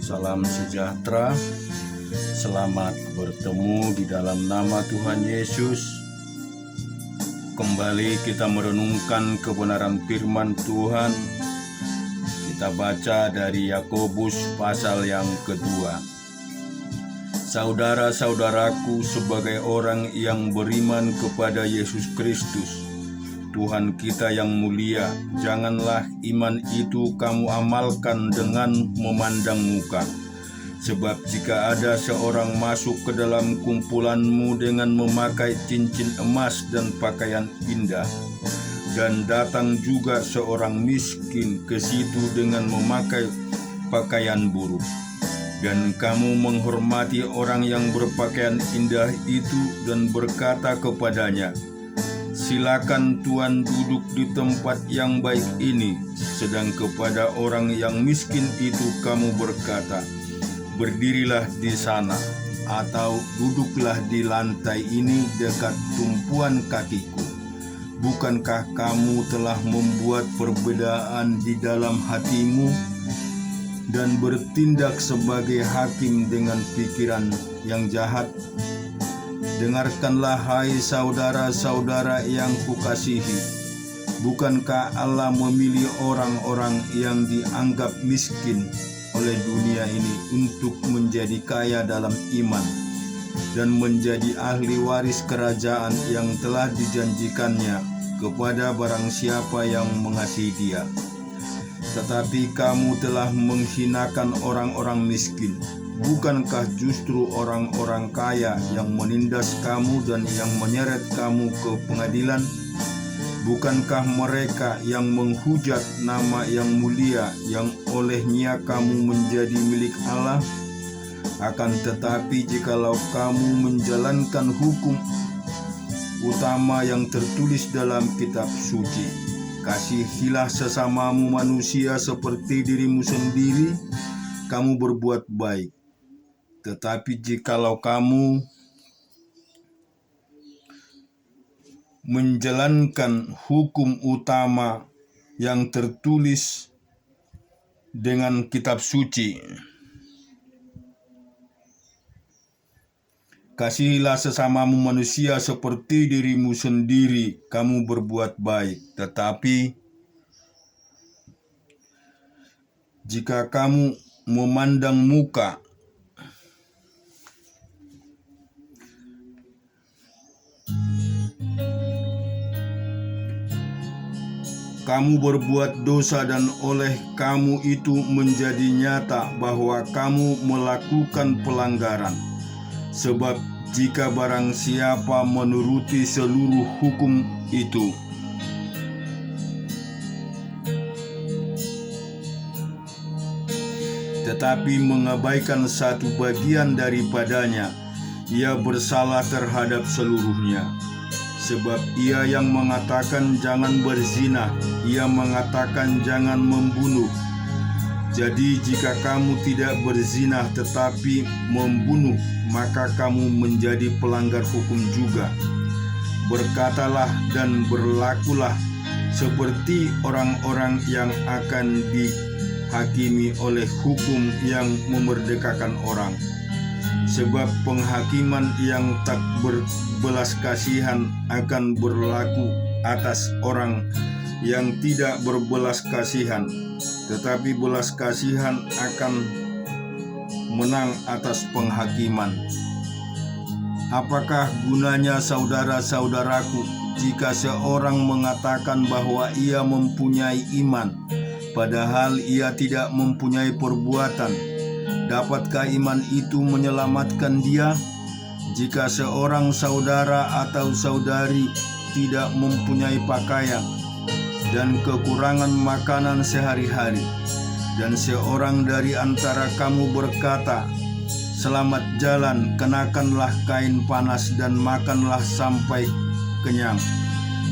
Salam sejahtera, selamat bertemu di dalam nama Tuhan Yesus. Kembali kita merenungkan kebenaran firman Tuhan. Kita baca dari Yakobus pasal yang kedua. Saudara-saudaraku, sebagai orang yang beriman kepada Yesus Kristus, Tuhan kita yang mulia, janganlah iman itu kamu amalkan dengan memandang muka. Sebab jika ada seorang masuk ke dalam kumpulanmu dengan memakai cincin emas dan pakaian indah, dan datang juga seorang miskin ke situ dengan memakai pakaian buruk, dan kamu menghormati orang yang berpakaian indah itu dan berkata kepadanya, "Silakan Tuan duduk di tempat yang baik ini," sedang kepada orang yang miskin itu kamu berkata, "Berdirilah di sana," atau "Duduklah di lantai ini dekat tumpuan kakiku." Bukankah kamu telah membuat perbedaan di dalam hatimu dan bertindak sebagai hakim dengan pikiran yang jahat? Dengarkanlah, hai saudara-saudara yang kukasihi. Bukankah Allah memilih orang-orang yang dianggap miskin oleh dunia ini untuk menjadi kaya dalam iman dan menjadi ahli waris kerajaan yang telah dijanjikannya kepada barang siapa yang mengasihi Dia? Tetapi kamu telah menghinakan orang-orang miskin. Bukankah justru orang-orang kaya yang menindas kamu dan yang menyeret kamu ke pengadilan? Bukankah mereka yang menghujat nama yang mulia yang olehnya kamu menjadi milik Allah? Akan tetapi jikalau kamu menjalankan hukum utama yang tertulis dalam kitab suci, "Kasihilah sesamamu manusia seperti dirimu sendiri," kamu berbuat baik. Tetapi jikalau kamu menjalankan hukum utama yang tertulis dengan kitab suci, "Kasihilah sesamamu manusia seperti dirimu sendiri," kamu berbuat baik. Tetapi jika kamu memandang muka, kamu berbuat dosa dan oleh kamu itu menjadi nyata bahwa kamu melakukan pelanggaran. Sebab jika barang siapa menuruti seluruh hukum itu, tetapi mengabaikan satu bagian daripadanya, ia bersalah terhadap seluruhnya. Sebab ia yang mengatakan jangan berzina, ia mengatakan jangan membunuh. Jadi jika kamu tidak berzina tetapi membunuh, maka kamu menjadi pelanggar hukum juga. Berkatalah dan berlakulah seperti orang-orang yang akan dihakimi oleh hukum yang memerdekakan orang. Sebab penghakiman yang tak berbelas kasihan akan berlaku atas orang yang tidak berbelas kasihan, tetapi belas kasihan akan menang atas penghakiman. Apakah gunanya, saudara-saudaraku, jika seorang mengatakan bahwa ia mempunyai iman, padahal ia tidak mempunyai perbuatan? Dapatkah iman itu menyelamatkan dia? Jika seorang saudara atau saudari tidak mempunyai pakaian dan kekurangan makanan sehari-hari, dan seorang dari antara kamu berkata, "Selamat jalan, kenakanlah kain panas dan makanlah sampai kenyang,"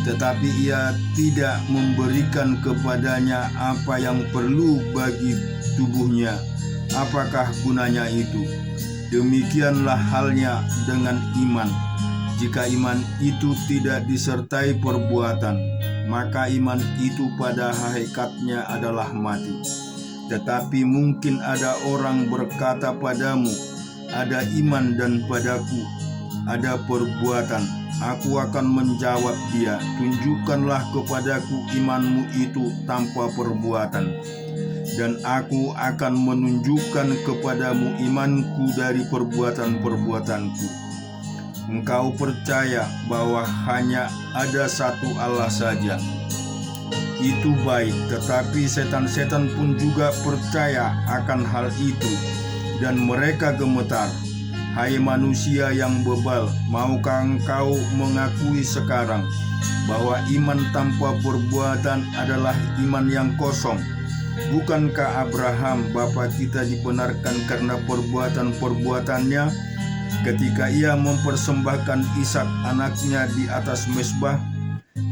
tetapi ia tidak memberikan kepadanya apa yang perlu bagi tubuhnya, apakah gunanya itu? Demikianlah halnya dengan iman. Jika iman itu tidak disertai perbuatan, maka iman itu pada hakikatnya adalah mati. Tetapi mungkin ada orang berkata padamu, ada iman dan padaku ada perbuatan. Aku akan menjawab dia, tunjukkanlah kepadaku imanmu itu tanpa perbuatan, dan aku akan menunjukkan kepadamu imanku dari perbuatan-perbuatanku. Engkau percaya bahwa hanya ada satu Allah saja. Itu baik, tetapi setan-setan pun juga percaya akan hal itu, dan mereka gemetar. Hai manusia yang bebal, maukah engkau mengakui sekarang bahwa iman tanpa perbuatan adalah iman yang kosong? Bukankah Abraham bapa kita dibenarkan karena perbuatan-perbuatannya ketika ia mempersembahkan Ishak anaknya di atas mezbah?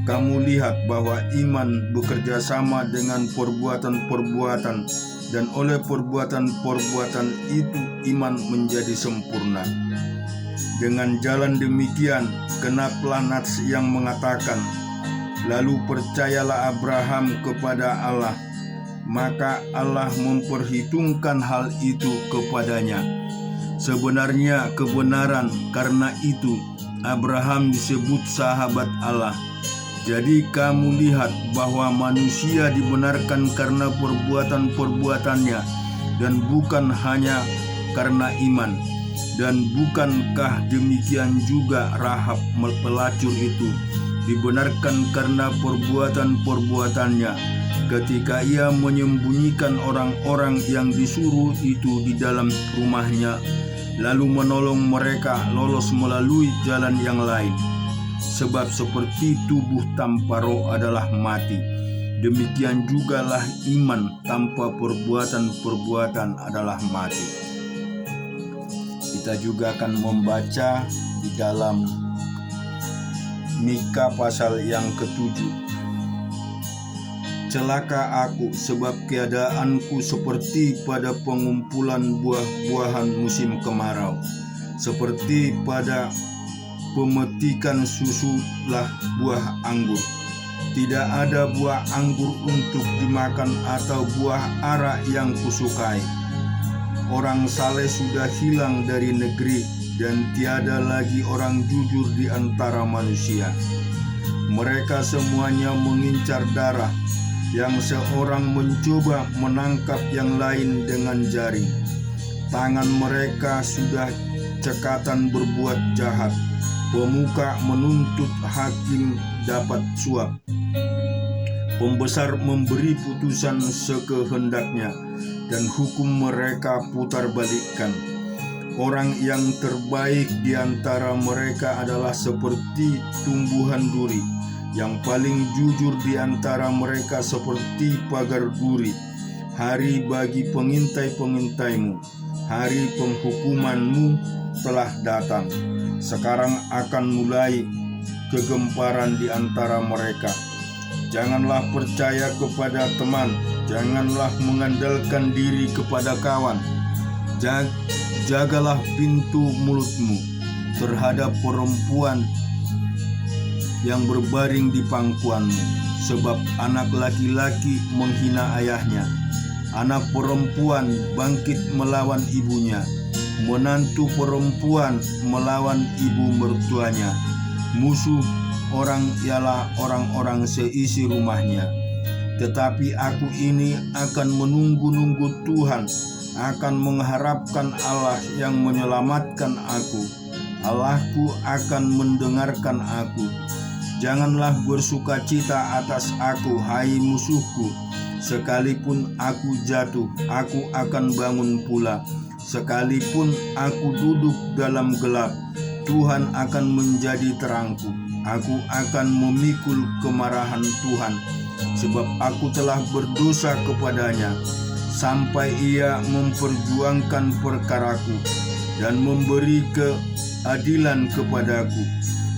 Kamu lihat bahwa iman bekerja sama dengan perbuatan-perbuatan, dan oleh perbuatan-perbuatan itu iman menjadi sempurna. Dengan jalan demikian, genaplah nats yang mengatakan, lalu percayalah Abraham kepada Allah, maka Allah memperhitungkan hal itu kepadanya. Sebenarnya kebenaran, karena itu Abraham disebut sahabat Allah. Jadi kamu lihat bahwa manusia dibenarkan karena perbuatan-perbuatannya, dan bukan hanya karena iman. Dan bukankah demikian juga Rahab pelacur itu dibenarkan karena perbuatan-perbuatannya ketika ia menyembunyikan orang-orang yang disuruh itu di dalam rumahnya, lalu menolong mereka lolos melalui jalan yang lain. Sebab seperti tubuh tanpa roh adalah mati, demikian jugalah iman tanpa perbuatan-perbuatan adalah mati. Kita juga akan membaca di dalam Mika pasal yang ke-7. Celaka aku, sebab keadaanku seperti pada pengumpulan buah-buahan musim kemarau, seperti pada pemetikan susulah buah anggur. Tidak ada buah anggur untuk dimakan atau buah ara yang kusukai. Orang saleh sudah hilang dari negeri, dan tiada lagi orang jujur di antara manusia. Mereka semuanya mengincar darah, yang seorang mencoba menangkap yang lain dengan jaring. Tangan mereka sudah cekatan berbuat jahat. Pemuka menuntut hakim dapat suap. Pembesar memberi putusan sekehendaknya, dan hukum mereka putar balikkan. Orang yang terbaik di antara mereka adalah seperti tumbuhan duri, yang paling jujur di antara mereka seperti pagar duri. Hari bagi pengintai-pengintaimu, hari penghukumanmu telah datang. Sekarang akan mulai kegemparan di antara mereka. Janganlah percaya kepada teman, janganlah mengandalkan diri kepada kawan. Jagalah pintu mulutmu terhadap perempuan yang berbaring di pangkuanmu, sebab anak laki-laki menghina ayahnya, anak perempuan bangkit melawan ibunya, menantu perempuan melawan ibu mertuanya. Musuh orang ialah orang-orang seisi rumahnya. Tetapi aku ini akan menunggu-nunggu Tuhan, akan mengharapkan Allah yang menyelamatkan aku. Allahku akan mendengarkan aku. Janganlah bersukacita atas aku, hai musuhku. Sekalipun aku jatuh, aku akan bangun pula. Sekalipun aku duduk dalam gelap, Tuhan akan menjadi terangku. Aku akan memikul kemarahan Tuhan, sebab aku telah berdosa kepadanya, sampai ia memperjuangkan perkaraku dan memberi keadilan kepadaku,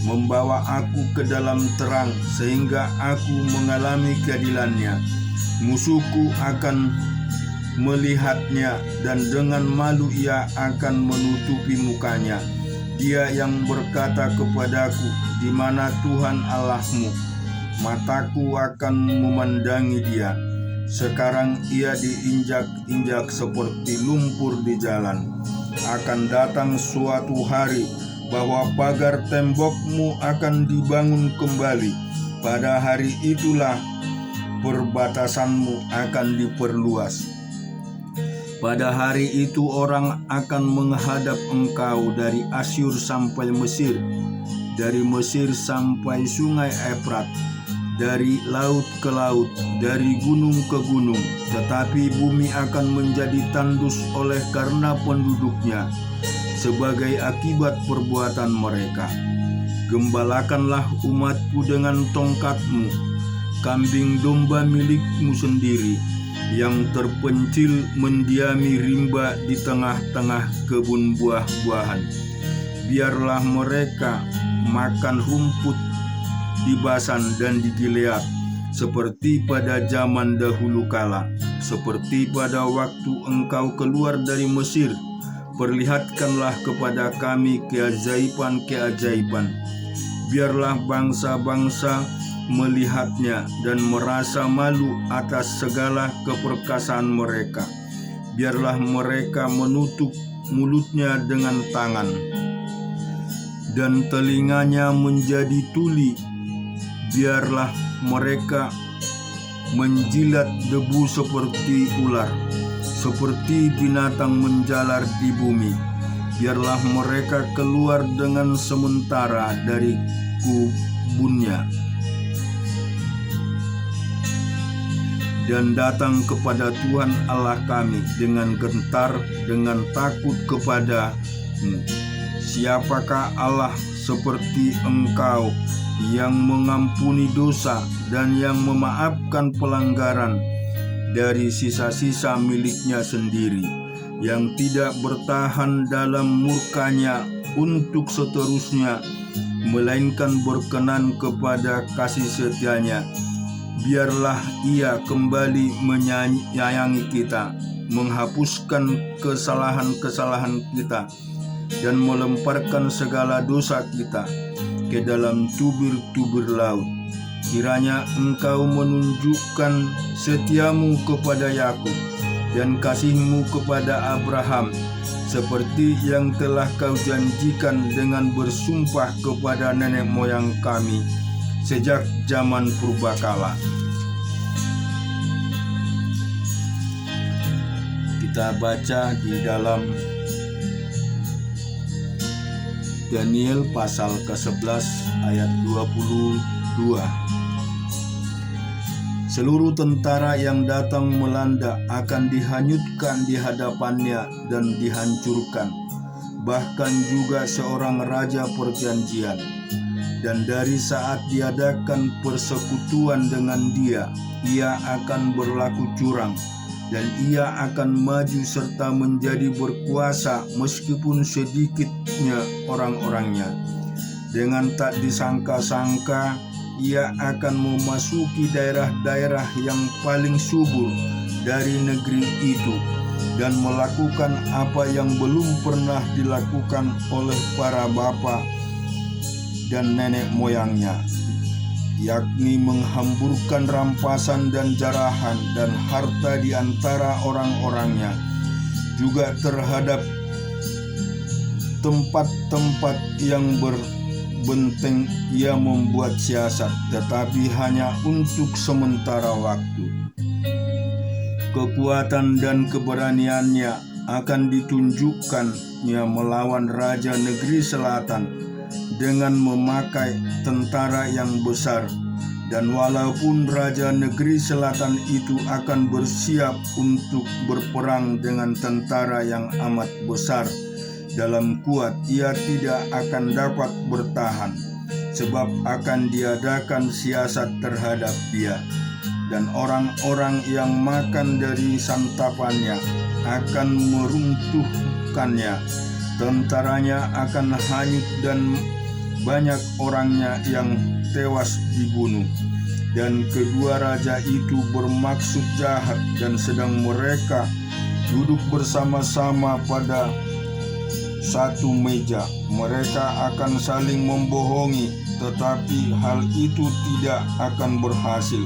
membawa aku ke dalam terang sehingga aku mengalami keadilannya. Musuhku akan melihatnya, dan dengan malu ia akan menutupi mukanya. Dia yang berkata kepadaku, di mana Tuhan Allahmu? Mataku akan memandangi dia. Sekarang ia diinjak-injak seperti lumpur di jalan. Akan datang suatu hari bahwa pagar tembokmu akan dibangun kembali. Pada hari itulah perbatasanmu akan diperluas. Pada hari itu orang akan menghadap engkau dari Asyur sampai Mesir, dari Mesir sampai sungai Efrat, dari laut ke laut, dari gunung ke gunung. Tetapi bumi akan menjadi tandus oleh karena penduduknya, sebagai akibat perbuatan mereka. Gembalakanlah umatku dengan tongkatmu, kambing domba milikmu sendiri, yang terpencil mendiami rimba di tengah-tengah kebun buah-buahan. Biarlah mereka makan rumput di Basan dan di Gilead, seperti pada zaman dahulu kala, seperti pada waktu engkau keluar dari Mesir. Perlihatkanlah kepada kami keajaiban-keajaiban. Biarlah bangsa-bangsa melihatnya dan merasa malu atas segala keperkasaan mereka. Biarlah mereka menutup mulutnya dengan tangan dan telinganya menjadi tuli. Biarlah mereka menjilat debu seperti ular, seperti binatang menjalar di bumi. Biarlah mereka keluar dengan sementara dari kubunnya dan datang kepada Tuhan Allah kami dengan gentar, dengan takut kepada-Mu. Siapakah Allah seperti Engkau, yang mengampuni dosa dan yang memaafkan pelanggaran dari sisa-sisa miliknya sendiri, yang tidak bertahan dalam murkanya untuk seterusnya, melainkan berkenan kepada kasih setianya. Biarlah ia kembali menyayangi kita, menghapuskan kesalahan-kesalahan kita, dan melemparkan segala dosa kita ke dalam tubir-tubir laut. Kiranya Engkau menunjukkan setiamu kepada Yakub dan kasih-Mu kepada Abraham, seperti yang telah Kau janjikan dengan bersumpah kepada nenek moyang kami sejak zaman purbakala. Kita baca di dalam Daniel pasal ke-11 ayat 22. Seluruh tentara yang datang melanda akan dihanyutkan di hadapannya dan dihancurkan, bahkan juga seorang raja perjanjian. Dan dari saat diadakan persekutuan dengan dia, ia akan berlaku curang, dan ia akan maju serta menjadi berkuasa meskipun sedikitnya orang-orangnya. Dengan tak disangka-sangka, ia akan memasuki daerah-daerah yang paling subur dari negeri itu dan melakukan apa yang belum pernah dilakukan oleh para bapa dan nenek moyangnya, yakni menghamburkan rampasan dan jarahan dan harta di antara orang-orangnya. Juga terhadap tempat-tempat yang berbenteng ia membuat siasat, tetapi hanya untuk sementara waktu. Kekuatan dan keberaniannya akan ditunjukkannya melawan raja negeri selatan dengan memakai tentara yang besar. Dan walaupun raja negeri selatan itu akan bersiap untuk berperang dengan tentara yang amat besar dalam kuat, ia tidak akan dapat bertahan, sebab akan diadakan siasat terhadap dia. Dan orang-orang yang makan dari santapannya akan meruntuhkannya, tentaranya akan hanyut dan banyak orangnya yang tewas dibunuh. Dan kedua raja itu bermaksud jahat, dan sedang mereka duduk bersama-sama pada satu meja, mereka akan saling membohongi, tetapi hal itu tidak akan berhasil.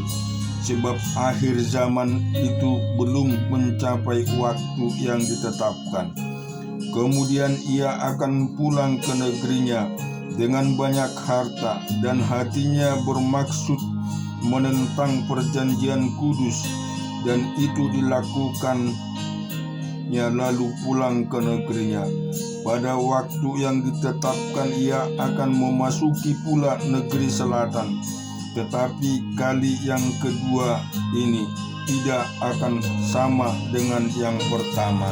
sebab akhir zaman itu belum mencapai waktu yang ditetapkan. Kemudian ia akan pulang ke negerinya dengan banyak harta, dan hatinya bermaksud menentang perjanjian kudus, dan itu dilakukannya lalu pulang ke negerinya. Pada waktu yang ditetapkan ia akan memasuki pula negeri selatan, tetapi kali yang kedua ini tidak akan sama dengan yang pertama,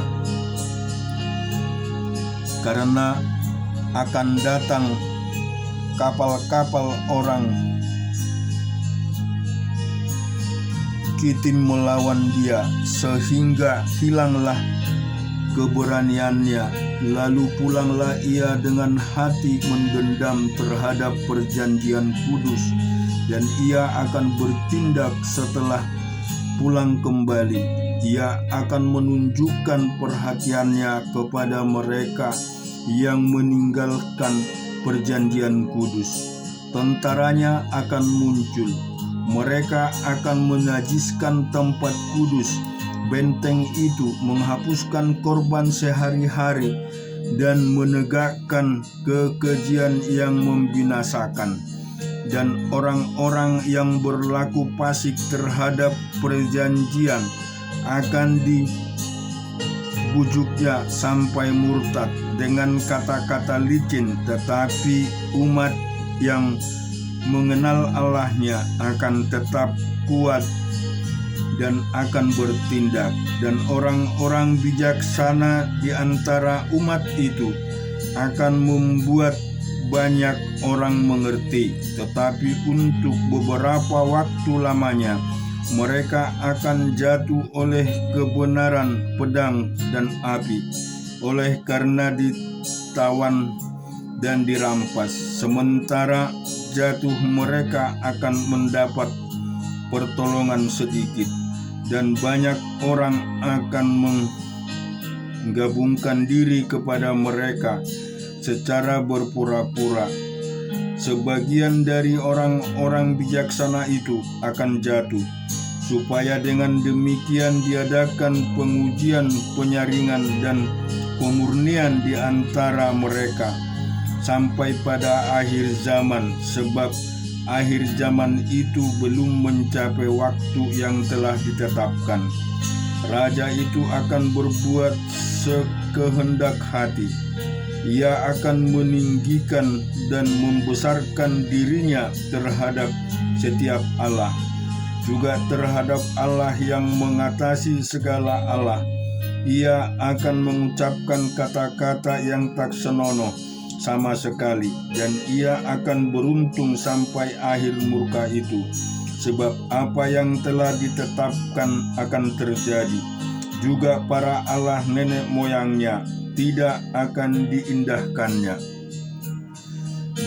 karena akan datang kapal-kapal orang Kitim melawan dia, sehingga hilanglah keberaniannya. Lalu pulanglah ia dengan hati mendendam terhadap perjanjian kudus, dan ia akan bertindak setelah pulang kembali. Ia akan menunjukkan perhatiannya kepada mereka yang meninggalkan perjanjian kudus. Tentaranya akan muncul. Mereka akan menajiskan tempat kudus, benteng itu, menghapuskan korban sehari-hari, dan menegakkan kekejian yang membinasakan. Dan orang-orang yang berlaku fasik terhadap perjanjian akan dibujuknya sampai murtad dengan kata-kata licin, tetapi umat yang mengenal Allahnya akan tetap kuat dan akan bertindak. Dan orang-orang bijaksana di antara umat itu akan membuat banyak orang mengerti, tetapi untuk beberapa waktu lamanya mereka akan jatuh oleh kebenaran pedang dan api, oleh karena ditawan dan dirampas. Sementara jatuh mereka akan mendapat pertolongan sedikit, dan banyak orang akan menggabungkan diri kepada mereka secara berpura-pura. Sebagian dari orang-orang bijaksana itu akan jatuh, supaya dengan demikian diadakan pengujian, penyaringan, dan pemurnian di antara mereka sampai pada akhir zaman, sebab akhir zaman itu belum mencapai waktu yang telah ditetapkan. Raja itu akan berbuat sekehendak hati. Ia akan meninggikan dan membesarkan dirinya terhadap setiap Allah, juga terhadap Allah yang mengatasi segala Allah. Ia akan mengucapkan kata-kata yang tak senonoh sama sekali, dan ia akan beruntung sampai akhir murka itu, sebab apa yang telah ditetapkan akan terjadi. Juga para Allah nenek moyangnya tidak akan diindahkannya.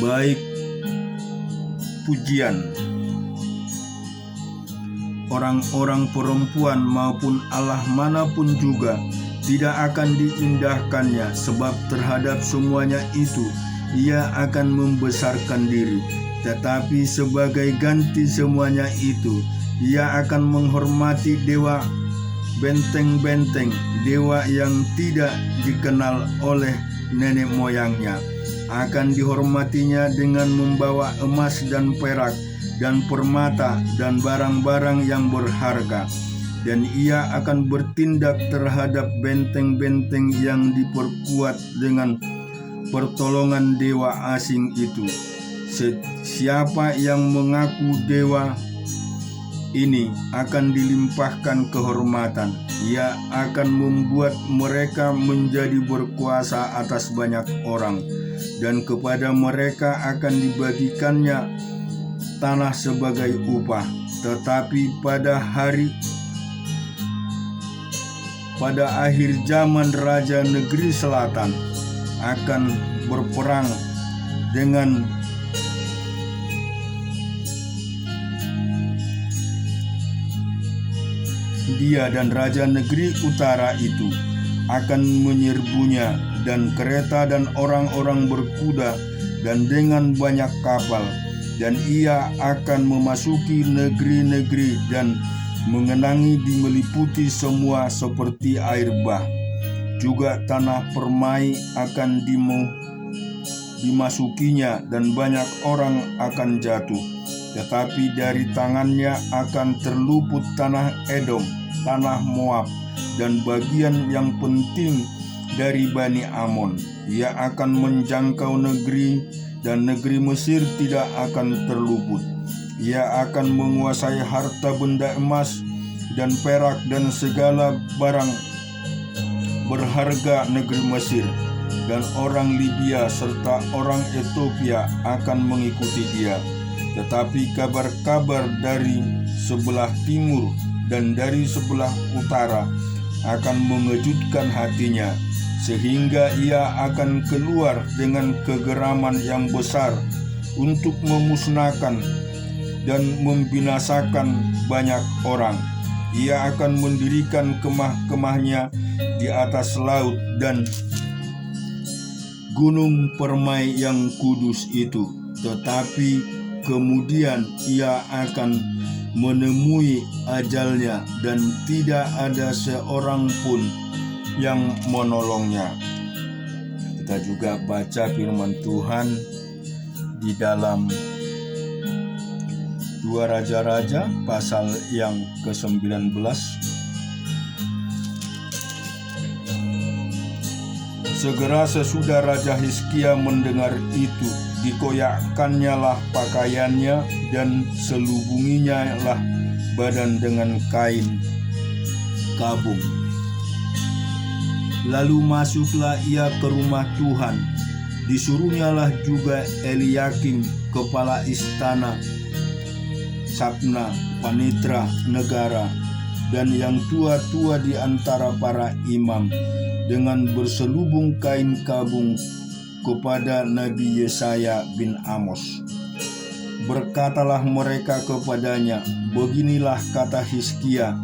Baik pujian orang-orang perempuan maupun Allah manapun juga tidak akan diindahkannya, sebab terhadap semuanya itu ia akan membesarkan diri. Tetapi sebagai ganti semuanya itu, ia akan menghormati dewa benteng-benteng, dewa yang tidak dikenal oleh nenek moyangnya. Akan dihormatinya dengan membawa emas dan perak dan permata dan barang-barang yang berharga. Dan ia akan bertindak terhadap benteng-benteng yang diperkuat dengan pertolongan dewa asing itu. Siapa yang mengaku dewa ini akan dilimpahkan kehormatan. Ia akan membuat mereka menjadi berkuasa atas banyak orang, dan kepada mereka akan dibagikannya tanah sebagai upah. Tetapi pada akhir zaman raja negeri selatan akan berperang dengan dia, dan raja negeri utara itu akan menyerbunya, dan kereta dan orang-orang berkuda, dan dengan banyak kapal. dan ia akan memasuki negeri-negeri dan mengenangi meliputi semua seperti air bah. Juga tanah permai akan dimasukinya dan banyak orang akan jatuh. Tetapi dari tangannya akan terluput tanah Edom, tanah Moab, dan bagian yang penting dari Bani Amon. Ia akan menjangkau negeri, dan negeri Mesir tidak akan terluput. Ia akan menguasai harta benda emas dan perak dan segala barang berharga negeri Mesir, dan orang Libya serta orang Ethiopia akan mengikuti dia. Tetapi kabar-kabar dari sebelah timur dan dari sebelah utara akan mengejutkan hatinya, sehingga ia akan keluar dengan kegeraman yang besar untuk memusnahkan dan membinasakan banyak orang. Ia akan mendirikan kemah-kemahnya di atas laut dan gunung permai yang kudus itu. Tetapi kemudian ia akan menemui ajalnya, dan tidak ada seorang pun yang menolongnya. Kita juga baca firman Tuhan di dalam 2 Raja-Raja pasal yang ke-19. Segera sesudah Raja Hizkia mendengar itu, dikoyakkannyalah lah pakaiannya dan selubunginya lah badan dengan kain kabung. Lalu masuklah ia ke rumah Tuhan. Disuruhnyalah juga Eliakim, kepala istana, Sabna, panitra negara, dan yang tua-tua di antara para imam, dengan berselubung kain kabung kepada Nabi Yesaya bin Amos. Berkatalah mereka kepadanya, beginilah kata Hizkia,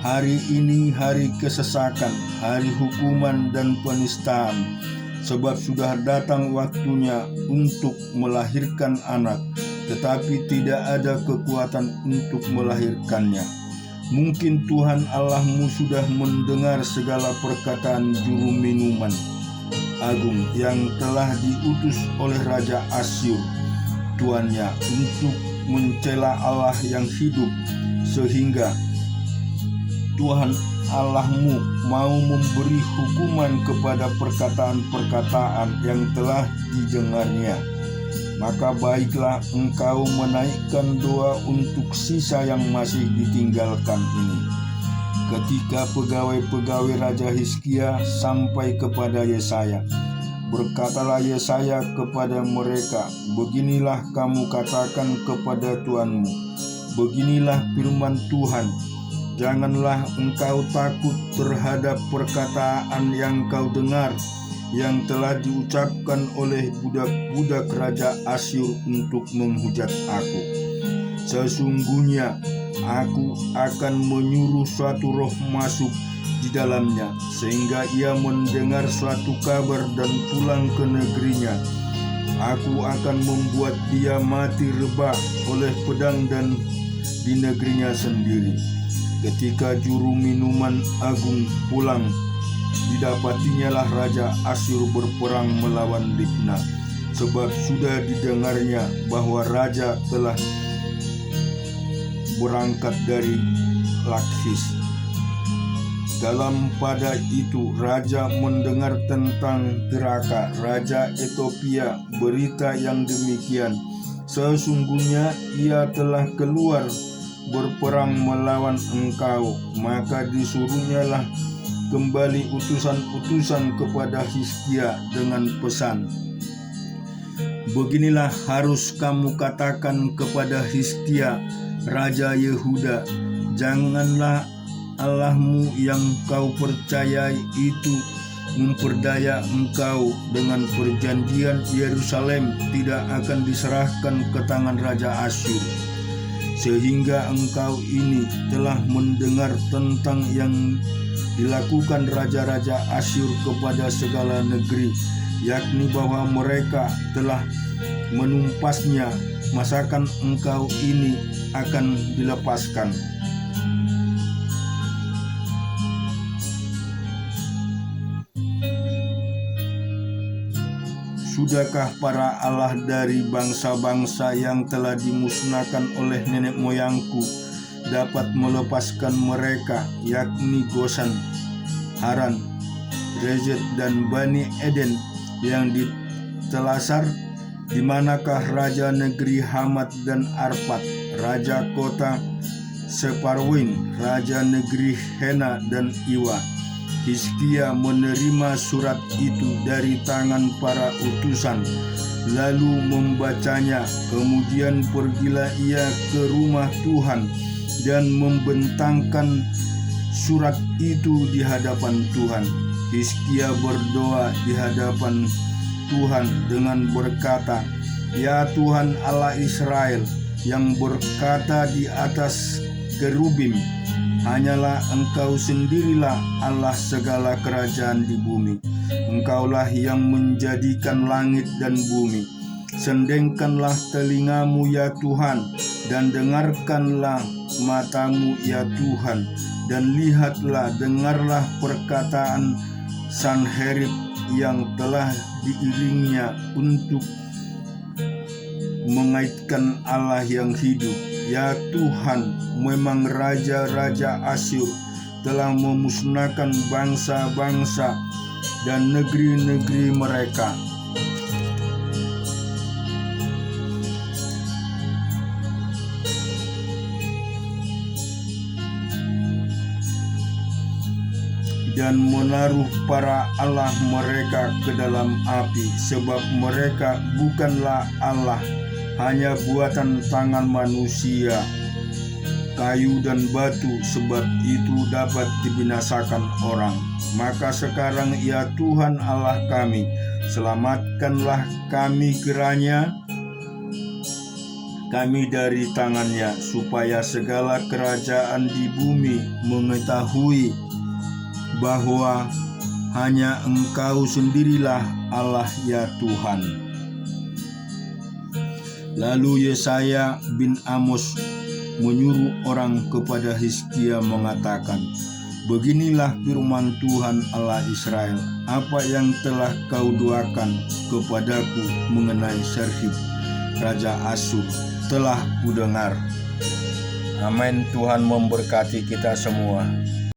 hari ini hari kesesakan, hari hukuman dan penistaan, sebab sudah datang waktunya untuk melahirkan anak, tetapi tidak ada kekuatan untuk melahirkannya. Mungkin Tuhan Allahmu sudah mendengar segala perkataan juru minuman agung yang telah diutus oleh Raja Asyur, tuannya, untuk mencela Allah yang hidup, sehingga Tuhan Allahmu mau memberi hukuman kepada perkataan-perkataan yang telah didengarnya. Maka baiklah engkau menaikkan doa untuk sisa yang masih ditinggalkan ini. Ketika pegawai-pegawai Raja Hizkia sampai kepada Yesaya, berkatalah Yesaya kepada mereka, beginilah kamu katakan kepada Tuanmu, beginilah firman Tuhan, janganlah engkau takut terhadap perkataan yang kau dengar, yang telah diucapkan oleh budak-budak Raja Asyur untuk menghujat aku. Sesungguhnya aku akan menyuruh suatu roh masuk di dalamnya, sehingga ia mendengar suatu kabar dan pulang ke negerinya. Aku akan membuat dia mati rebah oleh pedang dan di negerinya sendiri. Ketika juru minuman agung pulang, didapatinya lah Raja Asyur berperang melawan Libna, sebab sudah didengarnya bahwa raja telah berangkat dari Lakhis. Dalam pada itu raja mendengar tentang Tiraka, raja Ethiopia, berita yang demikian, sesungguhnya ia telah keluar berperang melawan engkau. Maka disuruhnyalah kembali utusan-utusan kepada Hizkia dengan pesan, beginilah harus kamu katakan kepada Hizkia, Raja Yehuda, janganlah Allahmu yang kau percayai itu memperdaya engkau dengan perjanjian Yerusalem tidak akan diserahkan ke tangan Raja Asyur, sehingga engkau ini telah mendengar tentang yang dilakukan raja-raja Asyur kepada segala negeri, yakni bahwa mereka telah menumpasnya masakan engkau ini akan dilepaskan? Sudahkah para Allah dari bangsa-bangsa yang telah dimusnahkan oleh nenek moyangku dapat melepaskan mereka, yakni Gosan, Haran, Rezet, dan Bani Eden yang ditelasar? Di manakah raja negeri Hamat dan Arpad, raja kota Separwim, raja negeri Hena dan Iwa? Hizkia menerima surat itu dari tangan para utusan, lalu membacanya. Kemudian pergilah ia ke rumah Tuhan dan membentangkan surat itu di hadapan Tuhan. Hizkia berdoa di hadapan Tuhan dengan berkata, "Ya Tuhan Allah Israel, yang berkata di atas kerubim, hanyalah Engkau sendirilah Allah segala kerajaan di bumi. Engkaulah yang menjadikan langit dan bumi. Sendengkanlah telingamu ya Tuhan, dan dengarkanlah matamu ya Tuhan, dan lihatlah, dengarlah perkataan Sanherib yang telah diiringnya untuk mengaitkan Allah yang hidup. Ya Tuhan, memang raja-raja Asyur telah memusnahkan bangsa-bangsa dan negeri-negeri mereka. Dan menaruh para Allah mereka ke dalam api, sebab mereka bukanlah Allah, hanya buatan tangan manusia, kayu dan batu, sebab itu dapat dibinasakan orang. Maka sekarang ya Tuhan Allah kami, selamatkanlah kami kiranya kami dari tangannya, supaya segala kerajaan di bumi mengetahui bahwa hanya Engkau sendirilah Allah ya Tuhan." Lalu Yesaya bin Amos menyuruh orang kepada Hizkia mengatakan, "Beginilah firman Tuhan Allah Israel, apa yang telah kau doakan kepadaku mengenai Serhib, raja Asyur, telah kudengar." Amin. Tuhan memberkati kita semua.